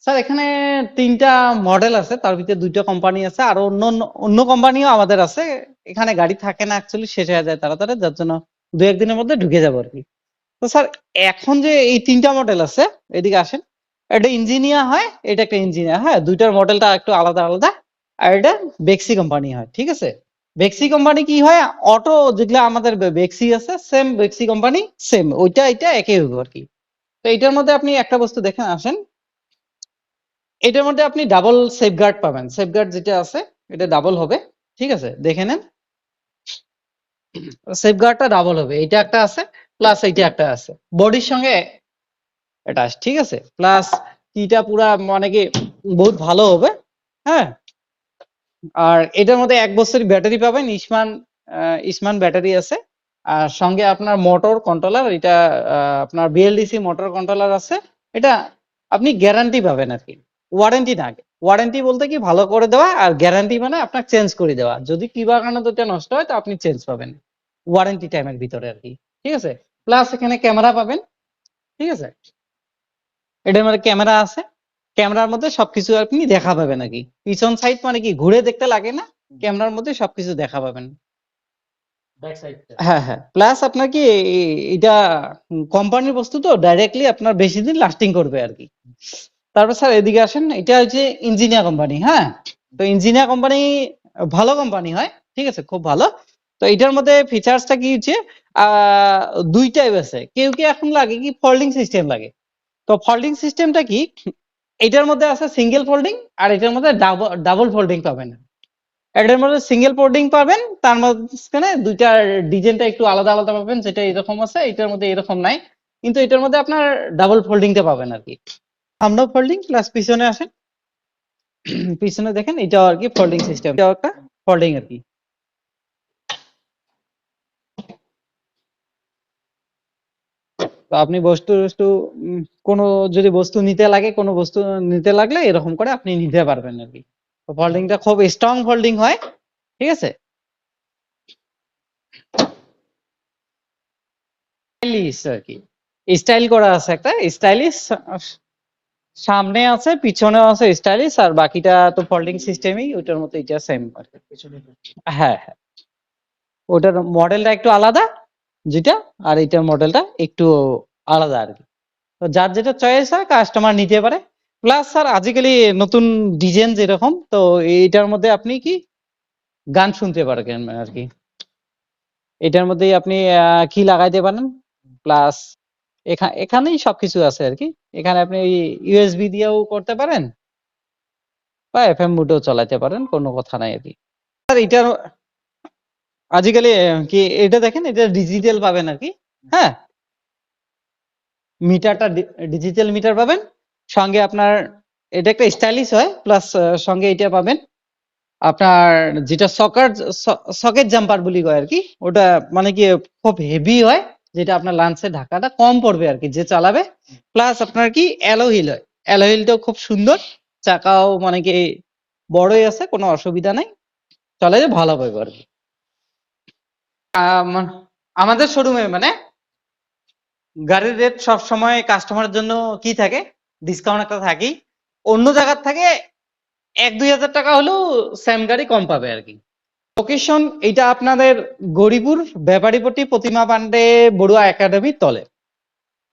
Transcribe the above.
Sir এখানে 3টা model আছে, তার ভিতরে 2টা কোম্পানি আছে, আর অন্য কোম্পানিও আমাদের আছে। এখানে গাড়ি থাকে না অ্যাকচুয়ালি, শেষ হয়ে যায় তাড়াতাড়ি, যার জন্য 2-1 দিনের মধ্যে ঢুকে যাবো আর কি। তো স্যার এখন যে এই 3টা মডেল আছে, এদিকে আসেন। এটা ইঞ্জিনিয়ার হয়, এটা একটা ইঞ্জিনিয়ার, হ্যাঁ, দুইটার মডেলটা একটু আলাদা আলাদা। আর এটা বেক্সি কোম্পানি হয়, ঠিক আছে। বেক্সি কোম্পানি কি হয়, অটো যেগুলো আমাদের বেক্সি আছে, সেম বেক্সি কোম্পানি, সেম ওইটা এটা একই হবে আর কি। তো এটার মধ্যে আপনি একটা বস্তু দেখেন, আসেন, এটার মধ্যে আপনি ডাবল সেফগার্ড পাবেন। সেফগার্ড যেটা আছে এটা ডাবল হবে, ঠিক আছে, দেখে নেন। সেফগার্ডটা ডাবল হবে, এটা একটা আছে প্লাস এইটা একটা আছে বডির সঙ্গে এটা, ঠিক আছে। প্লাস কিটা পুরা মানে কি বহুত ভালো হবে, হ্যাঁ। আর এটার মধ্যে 1 বছরের ব্যাটারি পাবেন, ইসমান ব্যাটারি আছে। আর সঙ্গে আপনার মোটর কন্ট্রোলার, এটা আপনার বিএলডিসি মোটর কন্ট্রোলার আছে। এটা আপনি গ্যারান্টি পাবেন আর কি, ওয়ারেন্টি না। ওয়ারেন্টি বলতে কি ভালো করে দেওয়া, আর গ্যারান্টি মানে আপনার চেঞ্জ করে দেওয়া। যদি কিবা কারণে দুটো নষ্ট হয় তো আপনি চেঞ্জ পাবেন ওয়ারেন্টি টাইমের ভিতরে আর কি, ঠিক আছে। প্লাস এখানে ক্যামেরা পাবেন, ঠিক আছে। এটার মধ্যে ক্যামেরা আছে, ক্যামেরার মধ্যে সবকিছু আপনি দেখা পাবেন আর কি। পিছন সাইড মানে কি ঘুরে দেখতে লাগে না, ক্যামেরার মধ্যে সবকিছু দেখা পাবেন। হ্যাঁ হ্যাঁ, প্লাস আপনার কি এটা কোম্পানির বস্তু তো ডাইরেক্টলি আপনার বেশি দিন লাস্টিং করবে আর কি। তারপর স্যার এদিকে আসেন, এটা হচ্ছে ইঞ্জিনিয়ার কোম্পানি, হ্যাঁ। তো ইঞ্জিনিয়ার কোম্পানি ভালো কোম্পানি হয়, ঠিক আছে, খুব ভালো। তো এটার মধ্যে ফিচার্সটা কি হচ্ছে, আহ 2 টাইপ আছে। কেউ কি এখন লাগে কি ফোল্ডিং সিস্টেম লাগে। তো ফোল্ডিং সিস্টেমটা কি, এটার মধ্যে আছে সিঙ্গেল ফোল্ডিং, আর এটার মধ্যে ডাবল ফোল্ডিং পাবেন। এটার মধ্যে সিঙ্গেল ফোল্ডিং পাবেন, তার মাঝখানে দুইটা ডিজাইনটা একটু আলাদা আলাদা পাবেন, যেটা এরকম আছে, এটার মধ্যে এরকম নাই। কিন্তু এটার মধ্যে আপনার ডাবল ফোল্ডিংটা পাবেন আর কি। সামনেও ফোল্ডিং প্লাস পিছনে আসেন, পিছনে দেখেন এটাও আর কি ফোল্ডিং সিস্টেম, এটাও একটা ফোল্ডিং আর কি। তো আপনি বস্তু কোনো যদি বস্তু নিতে লাগে, কোনো বস্তু নিতে লাগলে এরকম করে আপনি নিতে পারবেন আর কি। তো ফোল্ডিংটা খুব স্ট্রং ফোল্ডিং হয়, ঠিক আছে। স্টাইলিশ আর কি, স্টাইল করা আছে, একটা স্টাইলিশ সামনে আছে, পিছনেও আছে স্টাইলিশ, আর বাকিটা তো ফোল্ডিং সিস্টেমই, ওইটার মতো এটা সেম আর কি। হ্যাঁ হ্যাঁ, ওটার মডেলটা একটু আলাদা যেটা, আর এইটার মডেলটা একটু আলাদা আর কি। তো যার যেটা চয়েস হয় কাস্টমার নিতে পারে। প্লাস স্যার আজকালি নতুন ডিজাইন যেরকম, তো এইটার মধ্যে আপনি কি গান শুনতে পারবেন আর কি। এটার মধ্যেই আপনি কি লাগাইতে পারেন, প্লাস এখানেই সবকিছু আছে আর কি। এখানে আপনি ইউএসবি দিয়েও করতে পারেন, বা এফএম মোডেও চালাতে পারেন, কোনো কথা নাই আর কি। আর এটার আজকালি কি এটা দেখেন, এটা ডিজিটাল পাবেন আর কি, হ্যাঁ। মিটারটা ডিজিটাল মিটার পাবেন, সঙ্গে আপনার এটা একটা স্টাইলিশ হয়, প্লাস সঙ্গে এটা পাবেন আপনার যেটা সকেট জাম্পার বলি কয় আর কি। ওটা মানে কি খুব হেভি হয়, যেটা আপনার লাঞ্চে ঢাকাটা কম পড়বে আর কি যে চালাবে। প্লাস আপনার কি অ্যালোহিল হয়, অ্যালোহিলটাও খুব সুন্দর, চাকাও মানে কি বড়ই আছে, কোনো অসুবিধা নাই, চলে যে ভালো পাবে আর কি। আমাদের শোরুমে মানে গাড়ির রেট সব সময় কাস্টমারের জন্য কি থাকে, ডিসকাউন্ট একটা থাকেই। অন্য জায়গার থেকে 1-2 হাজার টাকা হলেও সেম গাড়ি কম পাবে আর কি। লোকেশন এটা আপনাদের গৌরীপুর ব্যাপারীপট্টি প্রতিমা পান্ডে বড়ুয়া একাডেমির তলে।